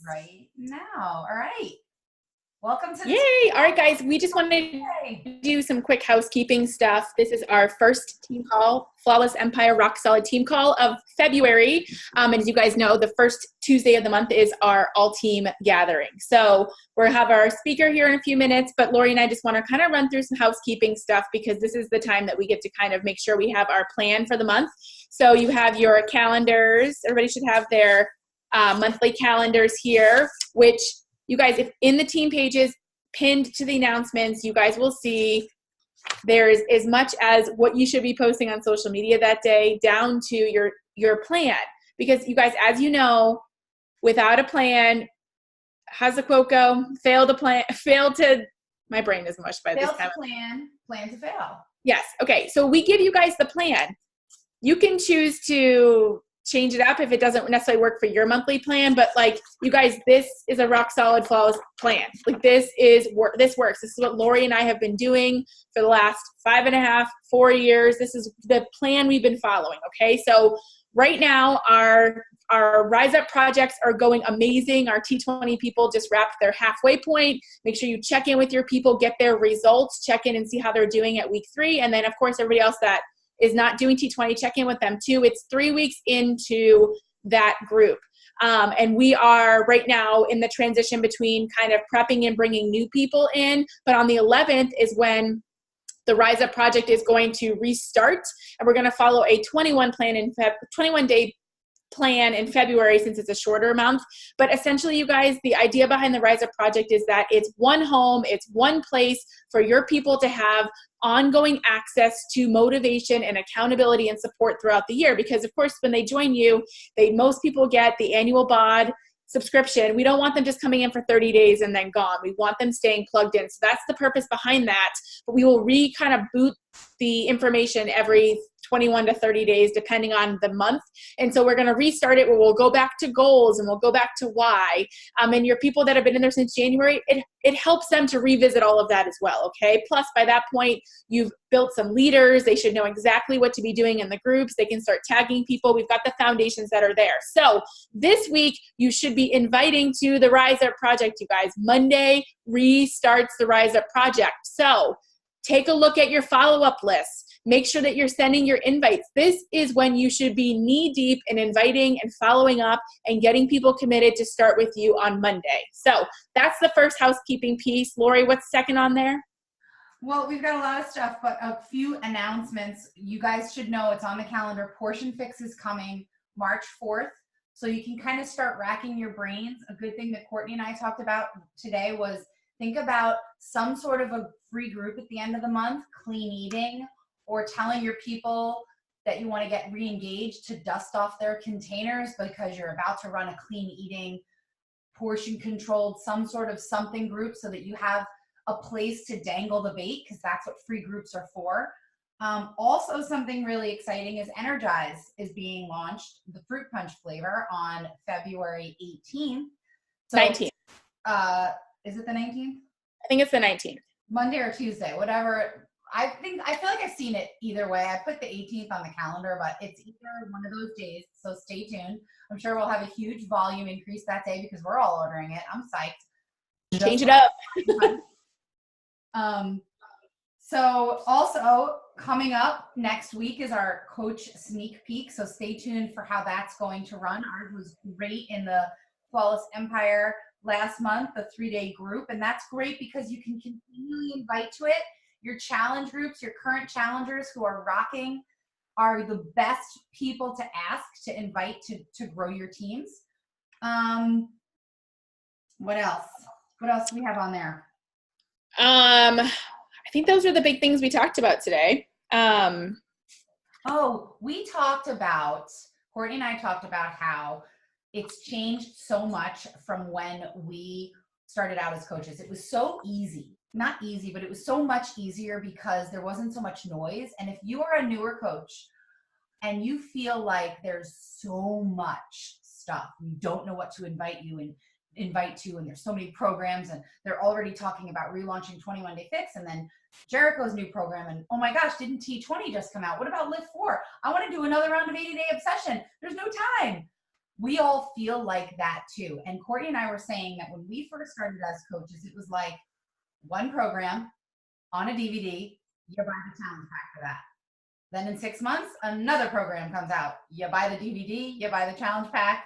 right now. All right. Welcome to the Yay! All right, guys, we just wanted to do some quick housekeeping stuff. This is our first team call, Flawless Empire Rock Solid team call of February. And as you guys know, the first Tuesday of the month is our all-team gathering. So we'll have our speaker here in a few minutes, but Lori and I just want to kind of run through some housekeeping stuff because this is the time that we get to kind of make sure we have our plan for the month. So you have your calendars. Everybody should have their monthly calendars here, which you guys, if in the team pages pinned to the announcements, you guys will see there's as much as what you should be posting on social media that day down to your plan. Because you guys, as you know, without a plan, how's the quote go? My brain is mush by this time. Plan to fail. Yes. Okay. So we give you guys the plan. You can choose to change it up if it doesn't necessarily work for your monthly plan, but like you guys, this is a rock solid flawless plan. Like this works. This is what Lori and I have been doing for the last 5.5, 4 years. This is the plan we've been following. Okay. So right now our Rise Up projects are going amazing. Our T20 people just wrapped their halfway point. Make sure you check in with your people, get their results, check in and see how they're doing at week 3. And then of course, everybody else that is not doing T20, check in with them too. It's 3 weeks into that group. And we are right now in the transition between kind of prepping and bringing new people in. But on the 11th is when the Rise Up project is going to restart. And we're going to follow a 21-day plan in February since it's a shorter month. But essentially, you guys, the idea behind the Rise Up project is that it's one home, it's one place for your people to have ongoing access to motivation and accountability and support throughout the year. Because of course, when they join you, most people get the annual BOD subscription. We don't want them just coming in for 30 days and then gone. We want them staying plugged in. So that's the purpose behind that. But we will kind of boot the information every 21 to 30 days, depending on the month. And so we're going to restart it where we'll go back to goals and we'll go back to why. And your people that have been in there since January, it helps them to revisit all of that as well. Okay. Plus by that point, you've built some leaders. They should know exactly what to be doing in the groups. They can start tagging people. We've got the foundations that are there. So this week you should be inviting to the Rise Up project, you guys. Monday restarts the Rise Up project. So take a look at your follow-up list. Make sure that you're sending your invites. This is when you should be knee-deep in inviting and following up and getting people committed to start with you on Monday. So that's the first housekeeping piece. Lori, what's second on there? Well, we've got a lot of stuff, but a few announcements. You guys should know it's on the calendar. Portion Fix is coming March 4th. So you can kind of start racking your brains. A good thing that Courtney and I talked about today was think about some sort of a free group at the end of the month, clean eating, or telling your people that you want to get re-engaged to dust off their containers because you're about to run a clean eating, portion controlled, some sort of something group so that you have a place to dangle the bait, because that's what free groups are for. Also, something really exciting is Energize is being launched, the fruit punch flavor, on February 18th. So, 19th. Is it the 19th? I think it's the 19th. Monday or Tuesday, whatever. I feel like I've seen it either way. I put the 18th on the calendar, but it's either one of those days. So stay tuned. I'm sure we'll have a huge volume increase that day because we're all ordering it. I'm psyched. Change it up. So also coming up next week is our coach sneak peek. So stay tuned for how that's going to run. Ours was great in the Flawless Empire last month, the 3-day group. And that's great because you can continually invite to it. Your challenge groups, your current challengers who are rocking are the best people to ask to invite to grow your teams. What else? What else do we have on there? I think those are the big things we talked about today. We talked about, Courtney and I talked about how it's changed so much from when we started out as coaches. It was so easy. Not easy, but it was so much easier because there wasn't so much noise. And if you are a newer coach and you feel like there's so much stuff, you don't know what to invite to, and there's so many programs, and they're already talking about relaunching 21 Day Fix, and then Jericho's new program, and oh my gosh, didn't T20 just come out? What about Lift 4? I want to do another round of 80-Day Obsession. There's no time. we all feel like that too. And Courtney and I were saying that when we first started as coaches, it was like one program on a DVD, you buy the challenge pack for that. Then in 6 months, another program comes out. You buy the DVD, you buy the challenge pack,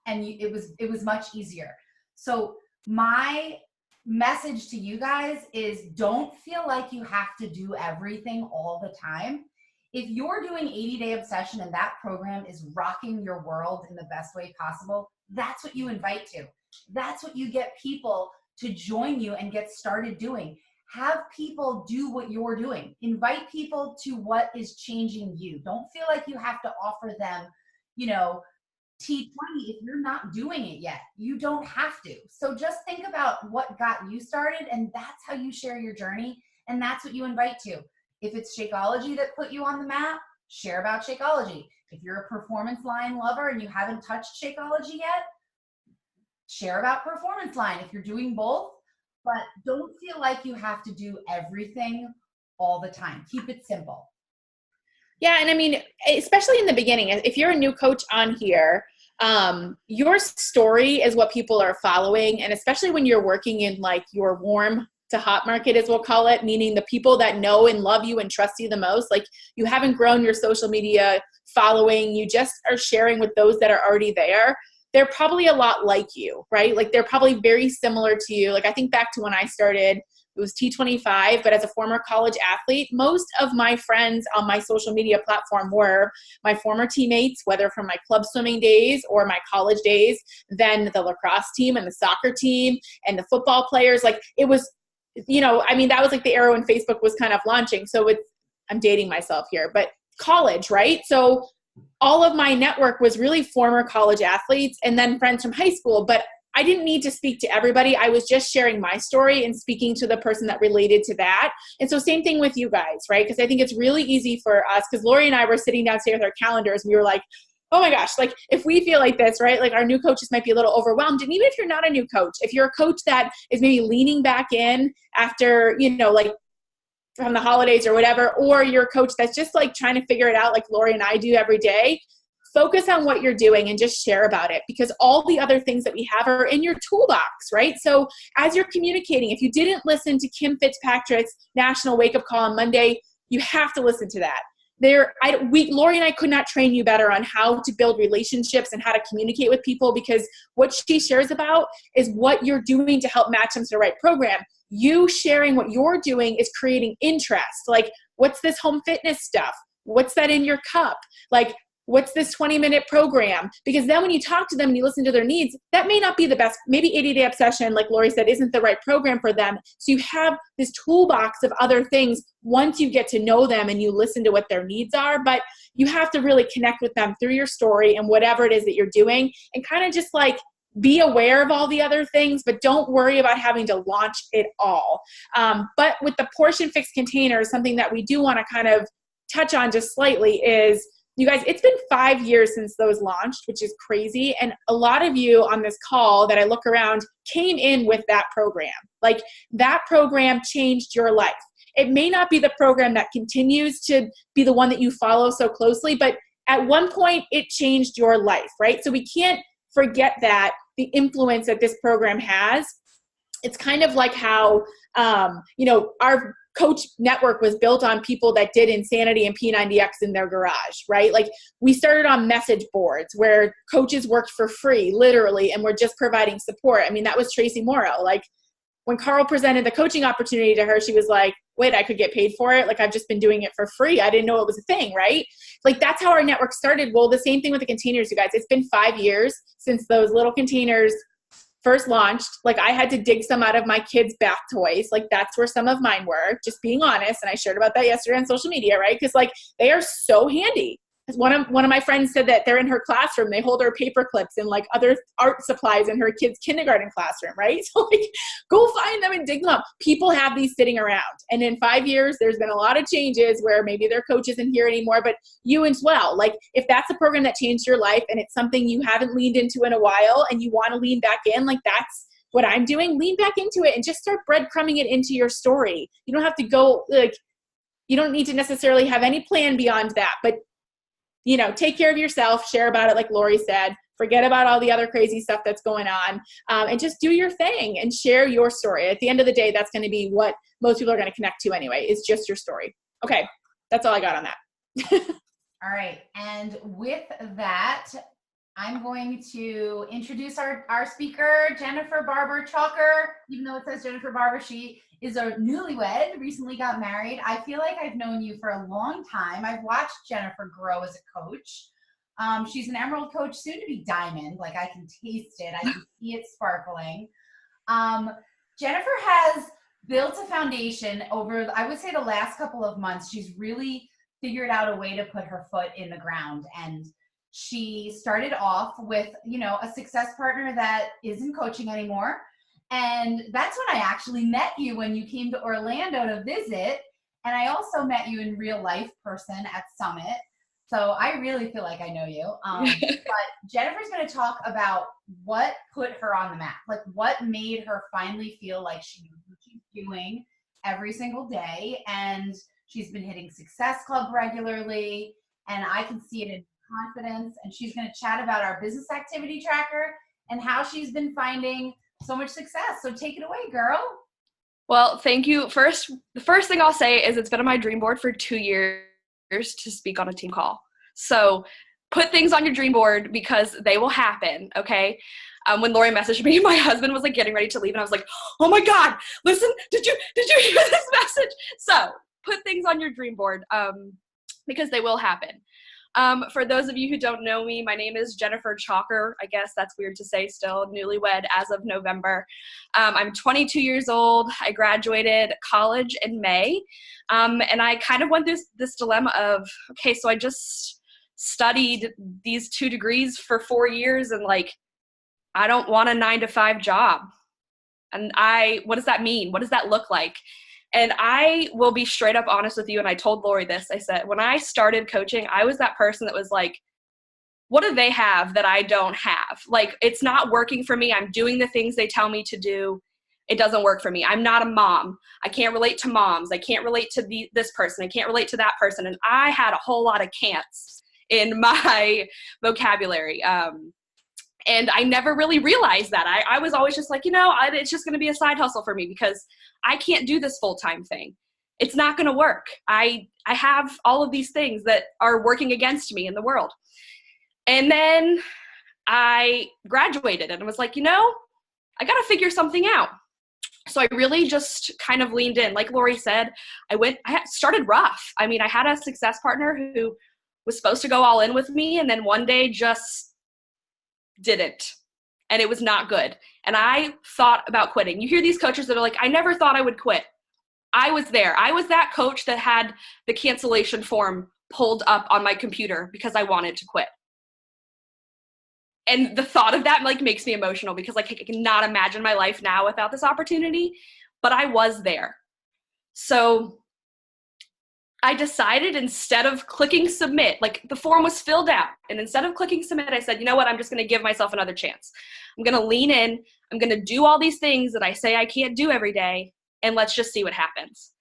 and it was much easier. So my message to you guys is don't feel like you have to do everything all the time. If you're doing 80-day obsession and that program is rocking your world in the best way possible, that's what you invite to. That's what you get people to join you and get started doing. Have people do what you're doing. Invite people to what is changing you. Don't feel like you have to offer them, you know, T20 if you're not doing it yet. You don't have to. So just think about what got you started, and that's how you share your journey, and that's what you invite to. If it's Shakeology that put you on the map, share about Shakeology. If you're a performance line lover and you haven't touched Shakeology yet, share about performance line if you're doing both. But don't feel like you have to do everything all the time. Keep it simple. Yeah, and I mean, especially in the beginning, if you're a new coach on here, your story is what people are following. And especially when you're working in like your warm to hot market, as we'll call it, meaning the people that know and love you and trust you the most, like you haven't grown your social media following, you just are sharing with those that are already there. They're probably a lot like you, right? Like they're probably very similar to you. Like I think back to when I started, it was T25, but as a former college athlete, most of my friends on my social media platform were my former teammates, whether from my club swimming days or my college days, then the lacrosse team and the soccer team and the football players. Like it was, you know, I mean, that was like the era when Facebook was kind of launching. So I'm dating myself here, but college, right? So all of my network was really former college athletes and then friends from high school, but I didn't need to speak to everybody. I was just sharing my story and speaking to the person that related to that. And so same thing with you guys, right? Because I think it's really easy for us, because Lori and I were sitting down today with our calendars and we were like, oh my gosh, like if we feel like this, right? Like our new coaches might be a little overwhelmed. And even if you're not a new coach, if you're a coach that is maybe leaning back in after, you know, like from the holidays or whatever, or you're a coach that's just like trying to figure it out like Lori and I do every day, focus on what you're doing and just share about it, because all the other things that we have are in your toolbox, right? So as you're communicating, if you didn't listen to Kim Fitzpatrick's National Wake Up Call on Monday, you have to listen to that. Lori and I could not train you better on how to build relationships and how to communicate with people, because what she shares about is what you're doing to help match them to the right program. You sharing what you're doing is creating interest. Like, what's this home fitness stuff? What's that in your cup? Like, what's this 20-minute program? Because then when you talk to them and you listen to their needs, that may not be the best. Maybe 80-day obsession, like Lori said, isn't the right program for them. So you have this toolbox of other things once you get to know them and you listen to what their needs are. But you have to really connect with them through your story and whatever it is that you're doing, and kind of just like be aware of all the other things, but don't worry about having to launch it all. But with the portion fixed containers, something that we do want to kind of touch on just slightly is, you guys, it's been 5 years since those launched, which is crazy. And a lot of you on this call that I look around came in with that program. Like that program changed your life. It may not be the program that continues to be the one that you follow so closely, but at one point it changed your life, right? So we can't forget that, the influence that this program has. It's kind of like how, our coach network was built on people that did Insanity and P90X in their garage, right? Like we started on message boards where coaches worked for free, literally, and we're just providing support. I mean, that was Tracy Morrow. Like when Carl presented the coaching opportunity to her, she was like, wait, I could get paid for it? Like I've just been doing it for free. I didn't know it was a thing, right? Like that's how our network started. Well, the same thing with the containers, you guys. It's been 5 years since those little containers first launched. Like I had to dig some out of my kids' bath toys. Like that's where some of mine were, just being honest. And I shared about that yesterday on social media, right? Because like they are so handy. One of my friends said that they're in her classroom. They hold her paper clips and like other art supplies in her kids' kindergarten classroom, right? So like go find them and dig them up. People have these sitting around. And in 5 years, there's been a lot of changes where maybe their coach isn't here anymore, but you as well. Like if that's a program that changed your life and it's something you haven't leaned into in a while and you want to lean back in, like that's what I'm doing. Lean back into it and just start breadcrumbing it into your story. You don't have to go you don't need to necessarily have any plan beyond that, but take care of yourself, share about it like Lori said, Forget about all the other crazy stuff that's going on, and just do your thing and share your story. At the end of the day, that's going to be what most people are going to connect to anyway, is just your story. Okay, that's all I got on that. All right. And with that, I'm going to introduce our speaker, Jennifer Barber Chalker. Even though it says Jennifer Barber, she is a newlywed, recently got married. I feel like I've known you for a long time. I've watched Jennifer grow as a coach. She's an Emerald coach, soon to be Diamond. Like, I can taste it. I can see it sparkling. Jennifer has built a foundation over, I would say, the last couple of months. She's really figured out a way to put her foot in the ground. And she started off with, you know, a success partner that isn't coaching anymore. And that's when I actually met you, when you came to Orlando to visit. And I also met you in real life person at Summit. So I really feel like I know you. But Jennifer's going to talk about what put her on the map, like what made her finally feel like she knew what she's doing every single day. And she's been hitting Success Club regularly, and I can see it in confidence. And she's going to chat about our business activity tracker and how she's been finding so much success. So take it away, girl. Well, thank you. The first thing I'll say is it's been on my dream board for 2 years to speak on a team call. So put things on your dream board because they will happen, okay? When Lori messaged me, my husband was like getting ready to leave, and I was like, oh my God, listen, did you hear this message? So put things on your dream board because they will happen. For those of you who don't know me, my name is Jennifer Chalker. I guess that's weird to say still, newlywed as of November. I'm 22 years old. I graduated college in May. And I kind of went through this dilemma of, okay, so I just studied these 2 degrees for 4 years, and like, I don't want a 9-to-5 job. And what does that mean? What does that look like? And I will be straight up honest with you. And I told Lori this. I said, when I started coaching, I was that person that was like, what do they have that I don't have? Like, it's not working for me. I'm doing the things they tell me to do. It doesn't work for me. I'm not a mom. I can't relate to moms. I can't relate to this person. I can't relate to that person. And I had a whole lot of can'ts in my vocabulary. And I never really realized that. I was always just like, it's just going to be a side hustle for me because I can't do this full-time thing. It's not going to work. I have all of these things that are working against me in the world. And then I graduated and I was like, I got to figure something out. So I really just kind of leaned in. Like Lori said, I started rough. I mean, I had a success partner who was supposed to go all in with me, and then one day just didn't. And it was not good. And I thought about quitting. You hear these coaches that are like, I never thought I would quit. I was there. I was that coach that had the cancellation form pulled up on my computer because I wanted to quit. And the thought of that like makes me emotional because like I cannot imagine my life now without this opportunity, but I was there. So I decided instead of clicking submit, like the form was filled out, and instead of clicking submit, I said, you know what, I'm just going to give myself another chance. I'm going to lean in. I'm going to do all these things that I say I can't do every day, and let's just see what happens.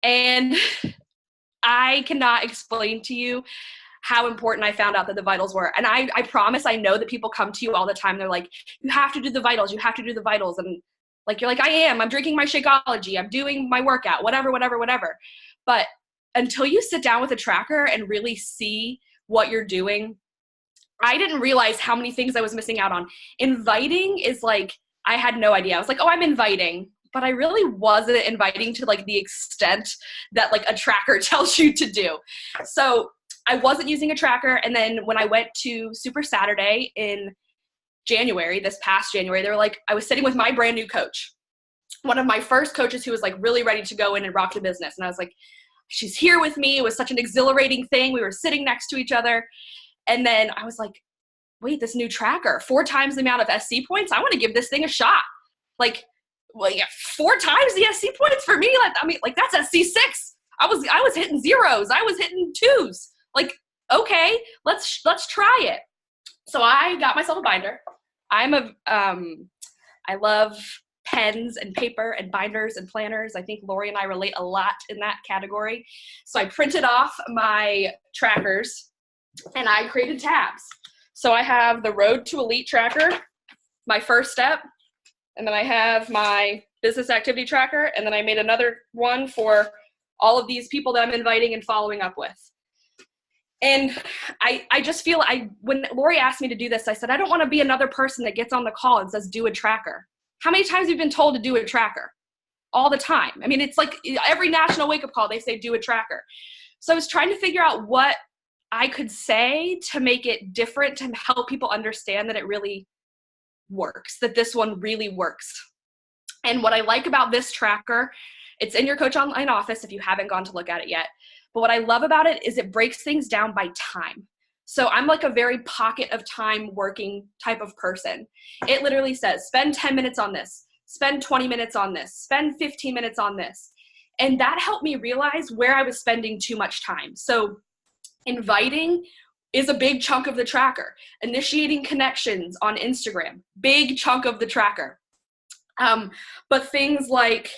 And I cannot explain to you how important I found out that the vitals were. And I promise, I know that people come to you all the time. They're like, you have to do the vitals. You have to do the vitals. And like, you're like, I'm drinking my Shakeology. I'm doing my workout, whatever. But until you sit down with a tracker and really see what you're doing, I didn't realize how many things I was missing out on. Inviting is like, I had no idea. I was like, oh, I'm inviting. But I really wasn't inviting to like the extent that like a tracker tells you to do. So I wasn't using a tracker. And then when I went to Super Saturday in January, this past January, they were like, I was sitting with my brand new coach, one of my first coaches who was like really ready to go in and rock the business. And I was like, she's here with me. It was such an exhilarating thing. We were sitting next to each other. And then I was like, wait, this new tracker, 4 times the amount of SC points. I want to give this thing a shot. Like, well, yeah, 4 times the SC points for me. Like, I mean, like that's SC6. I was hitting zeros. I was hitting 2s. Like, okay, let's try it. So I got myself a binder. I love pens and paper and binders and planners. I think Lori and I relate a lot in that category. So I printed off my trackers and I created tabs. So I have the Road to Elite tracker, my first step, and then I have my business activity tracker, and then I made another one for all of these people that I'm inviting and following up with. And I just feel, when Lori asked me to do this, I said, I don't want to be another person that gets on the call and says, do a tracker. How many times have you been told to do a tracker? All the time. I mean, it's like every national wake-up call, they say, do a tracker. So I was trying to figure out what I could say to make it different, to help people understand that it really works, that this one really works. And what I like about this tracker, it's in your Coach Online office if you haven't gone to look at it yet. But what I love about it is it breaks things down by time. So I'm like a very pocket of time working type of person. It literally says, spend 10 minutes on this, spend 20 minutes on this, spend 15 minutes on this. And that helped me realize where I was spending too much time. So inviting is a big chunk of the tracker. Initiating connections on Instagram, big chunk of the tracker. But things like,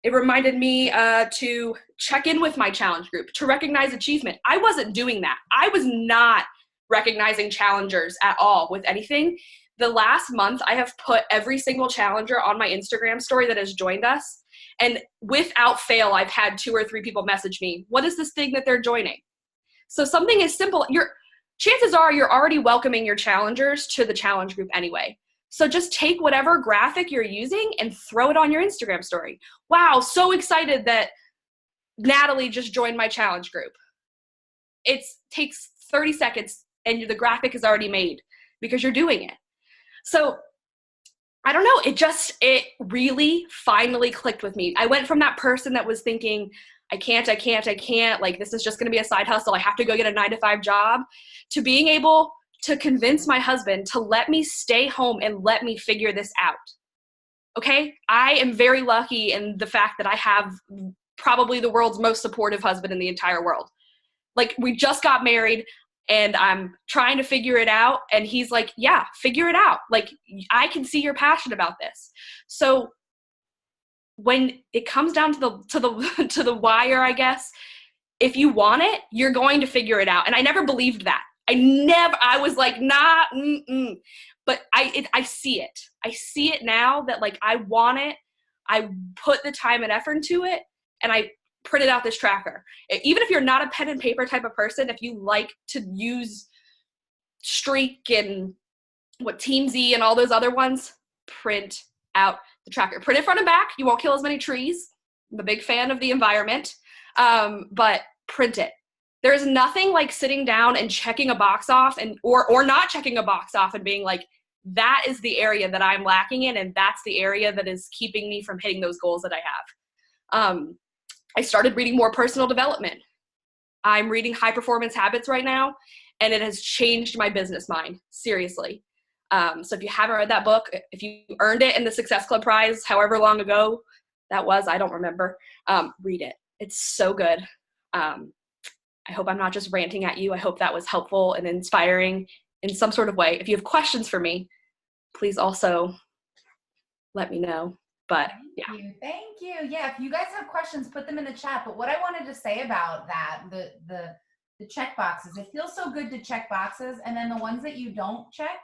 it reminded me to check in with my challenge group, to recognize achievement. I wasn't doing that. I was not recognizing challengers at all with anything. The last month, I have put every single challenger on my Instagram story that has joined us. And without fail, I've had 2 or 3 people message me, what is this thing that they're joining? So something as simple, chances are you're already welcoming your challengers to the challenge group anyway. So just take whatever graphic you're using and throw it on your Instagram story. Wow, so excited that Natalie just joined my challenge group. It takes 30 seconds and the graphic is already made because you're doing it. So I don't know, it really finally clicked with me. I went from that person that was thinking, I can't, like this is just gonna be a side hustle, I have to go get a 9-to-5 job, to being able to convince my husband to let me stay home and let me figure this out. Okay? I am very lucky in the fact that I have probably the world's most supportive husband in the entire world. Like, we just got married and I'm trying to figure it out. And he's like, yeah, figure it out. Like, I can see you're passionate about this. So when it comes down to the wire, I guess, if you want it, you're going to figure it out. And I never believed that. I was like, nah, but I see it. I see it now that, like, I want it. I put the time and effort into it, and I printed out this tracker. Even if you're not a pen and paper type of person, if you like to use Streak and Teamzy and all those other ones, print out the tracker. Print it front and back. You won't kill as many trees. I'm a big fan of the environment, but print it. There's nothing like sitting down and checking a box off or not checking a box off and being like, that is the area that I'm lacking in, and that's the area that is keeping me from hitting those goals that I have. I started reading more personal development. I'm reading High Performance Habits right now, and it has changed my business mind, seriously. So if you haven't read that book, if you earned it in the Success Club Prize, however long ago that was, I don't remember, read it. It's so good. I hope I'm not just ranting at you. I hope that was helpful and inspiring in some sort of way. If you have questions for me, please also let me know. But yeah. Thank you. Yeah, if you guys have questions, put them in the chat. But what I wanted to say about that, the check boxes, it feels so good to check boxes. And then the ones that you don't check,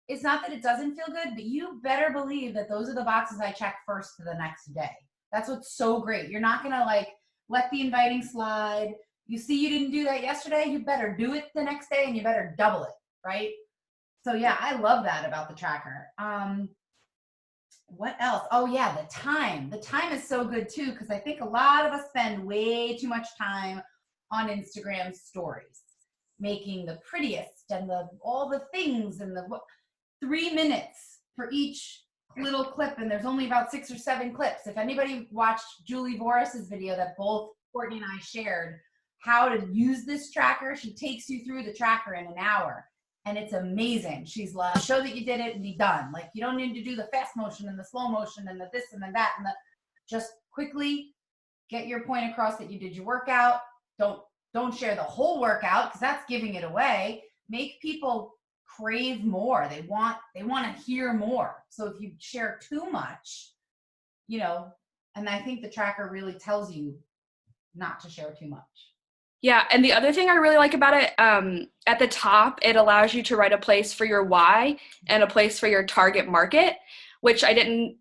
it's not that it doesn't feel good, but you better believe that those are the boxes I check first to the next day. That's what's so great. You're not going to like let the inviting slide. You see you didn't do that yesterday, you better do it the next day and you better double it, right? So yeah, I love that about the tracker. What else? Oh yeah, the time. The time is so good too, because I think a lot of us spend way too much time on Instagram stories, making the prettiest and all the things and 3 minutes for each little clip, and there's only about 6 or 7 clips. If anybody watched Julie Voris's video that both Courtney and I shared, how to use this tracker, she takes you through the tracker in an hour, and it's amazing. She's like, show that you did it and be done. Like, you don't need to do the fast motion and the slow motion and the this and the that and just quickly get your point across that you did your workout. Don't share the whole workout because that's giving it away. Make people crave more. They want to hear more. So if you share too much, and I think the tracker really tells you not to share too much. Yeah, and the other thing I really like about it, at the top, it allows you to write a place for your why and a place for your target market, which I didn't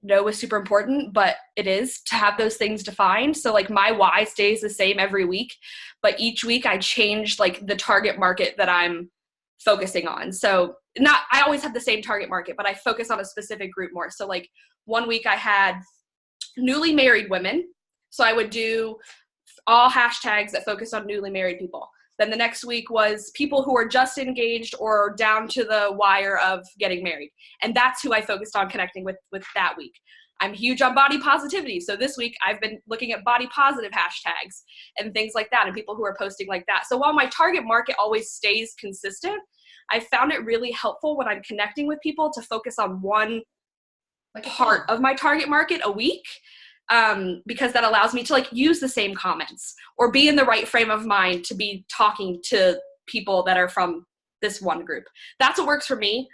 know was super important, but it is to have those things defined. So like my why stays the same every week, but each week I change like the target market that I'm focusing on. So not, I always have the same target market, but I focus on a specific group more. So like one week I had newly married women. So I would do all hashtags that focus on newly married people. Then the next week was people who are just engaged or down to the wire of getting married. And that's who I focused on connecting with that week. I'm huge on body positivity. So this week I've been looking at body positive hashtags and things like that and people who are posting like that. So while my target market always stays consistent, I found it really helpful when I'm connecting with people to focus on one part of my target market a week. Because that allows me to like use the same comments or be in the right frame of mind to be talking to people that are from this one group. That's what works for me.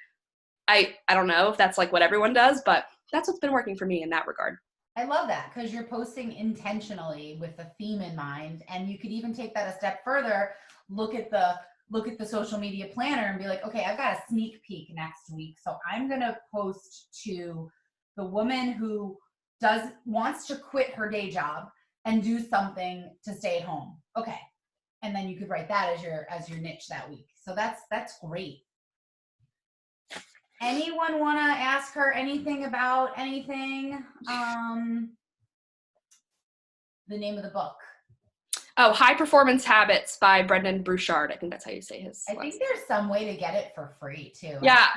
I don't know if that's like what everyone does, but that's what's been working for me in that regard. I love that because you're posting intentionally with a theme in mind, and you could even take that a step further. Look at the social media planner and be like, okay, I've got a sneak peek next week, so I'm gonna post to the woman who wants to quit her day job and do something to stay at home. Okay. And then you could write that as your niche that week. So that's great. Anyone want to ask her anything about anything? The name of the book. Oh, High Performance Habits by Brendan Burchard. I think that's how you say his. I think there's some way to get it for free too. Yeah,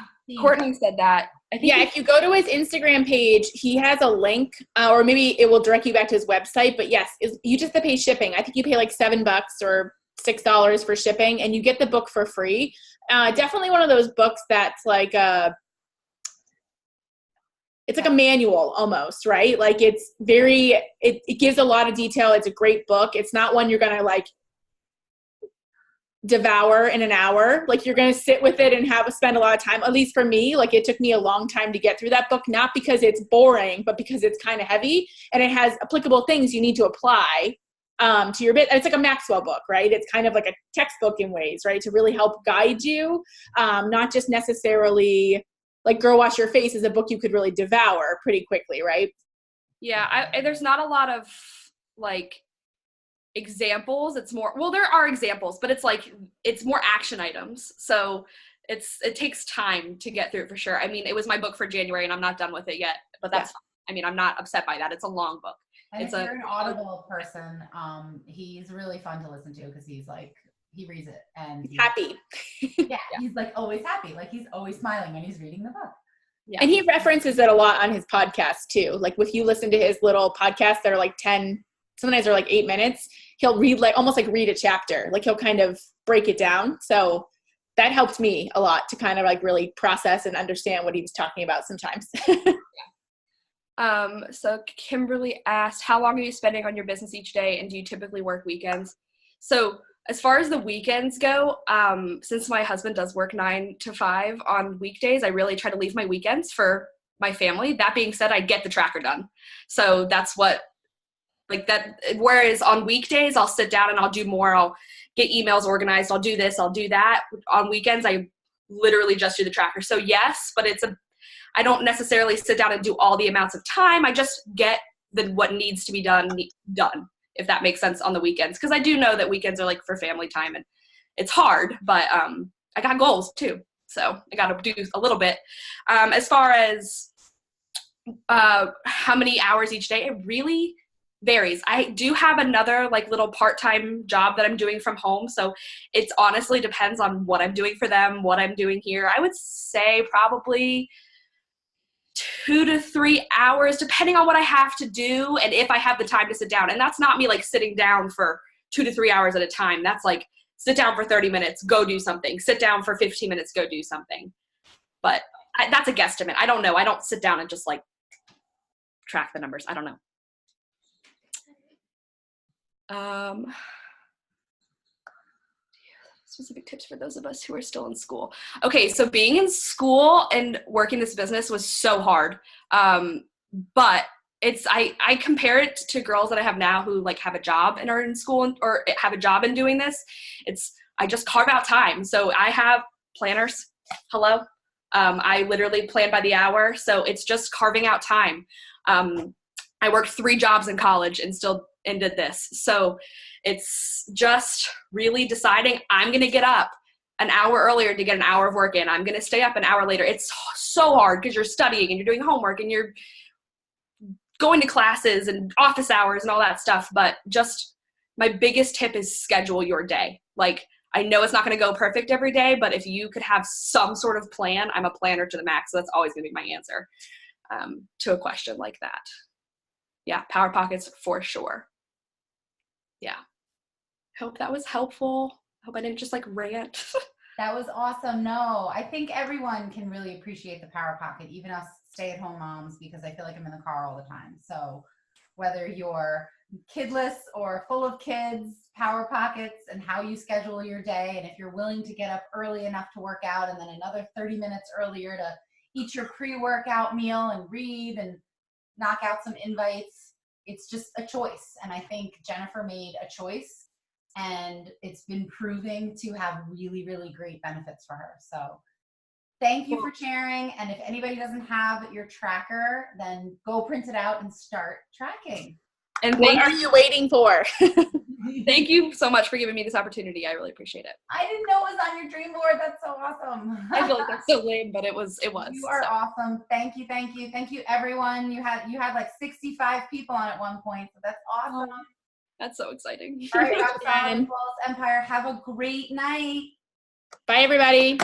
Courtney said that. I think if you go to his Instagram page, he has a link, or maybe it will direct you back to his website. But yes, you just have to pay shipping. I think you pay like $7 or $6 for shipping, and you get the book for free. Definitely one of those books that's like it's like a manual almost, right? Like it gives a lot of detail. It's a great book. It's not one you're gonna like devour in an hour. Like you're going to sit with it and spend a lot of time. At least for me, like it took me a long time to get through that book, not because it's boring, but because it's kind of heavy and it has applicable things you need to apply to your bit. It's like a Maxwell book, right? It's kind of like a textbook in ways, right? To really help guide you, not just necessarily like Girl Wash Your Face is a book you could really devour pretty quickly, right? Yeah, there's not a lot of like examples. It's more, well, there are examples, but it's like it's more action items. So it takes time to get through it for sure. I mean, it was my book for January and I'm not done with it yet, but that's fine. I mean, I'm not upset by that. It's a long book. And if you're an Audible person, he's really fun to listen to because he's like, he reads it and he's happy. Yeah, he's like always happy. Like he's always smiling when he's reading the book. Yeah. And he references it a lot on his podcast too. Like if you listen to his little podcasts that are like 10, sometimes they're like 8 minutes, he'll read like almost like read a chapter. Like he'll kind of break it down. So that helped me a lot to kind of like really process and understand what he was talking about sometimes. So Kimberly asked, how long are you spending on your business each day? And do you typically work weekends? So as far as the weekends go, since my husband does work 9 to 5 on weekdays, I really try to leave my weekends for my family. That being said, I get the tracker done. So that's what, like that, whereas on weekdays, I'll sit down and I'll do more. I'll get emails organized. I'll do this, I'll do that. On weekends, I literally just do the tracker. So yes, but I don't necessarily sit down and do all the amounts of time. I just get what needs to be done, if that makes sense on the weekends. Because I do know that weekends are like for family time and it's hard, but I got goals too. So I got to do a little bit. As far as how many hours each day, it really varies. I do have another like little part-time job that I'm doing from home. So it's honestly depends on what I'm doing for them, what I'm doing here. I would say probably 2 to 3 hours, depending on what I have to do and if I have the time to sit down. And that's not me like sitting down for 2 to 3 hours at a time. That's like sit down for 30 minutes, go do something. Sit down for 15 minutes, go do something. But that's a guesstimate. I don't know. I don't sit down and just like track the numbers. I don't know. Specific tips for those of us who are still in school. Okay, so being in school and working this business was so hard. But I compare it to girls that I have now who like have a job and are in school or have a job and doing this. I just carve out time. So I have planners. Hello. I literally plan by the hour. So it's just carving out time. I worked 3 jobs in college and still ended this. So it's just really deciding I'm going to get up an hour earlier to get an hour of work in. I'm going to stay up an hour later. It's so hard because you're studying and you're doing homework and you're going to classes and office hours and all that stuff. But just my biggest tip is schedule your day. Like, I know it's not going to go perfect every day, but if you could have some sort of plan, I'm a planner to the max. So that's always going to be my answer to a question like that. Yeah, Power Pockets for sure. Yeah. Hope that was helpful. Hope I didn't just like rant. That was awesome. No, I think everyone can really appreciate the Power Pocket, even us stay-at-home moms, because I feel like I'm in the car all the time. So whether you're kidless or full of kids, Power Pockets and how you schedule your day, and if you're willing to get up early enough to work out and then another 30 minutes earlier to eat your pre-workout meal and read and knock out some invites, it's just a choice. And I think Jennifer made a choice, and it's been proving to have really, really great benefits for her. So thank you for sharing. And if anybody doesn't have your tracker, then go print it out and start tracking. And What are you waiting for? thank you so much for giving me this opportunity. I really appreciate it. I didn't know it was on your dream board. That's so awesome. I feel like that's so lame, but it was. You are awesome. Thank you, everyone. You had like 65 people on at one point, so that's awesome. That's so exciting. All right, Rock Solid Falls Empire. Have a great night. Bye, everybody.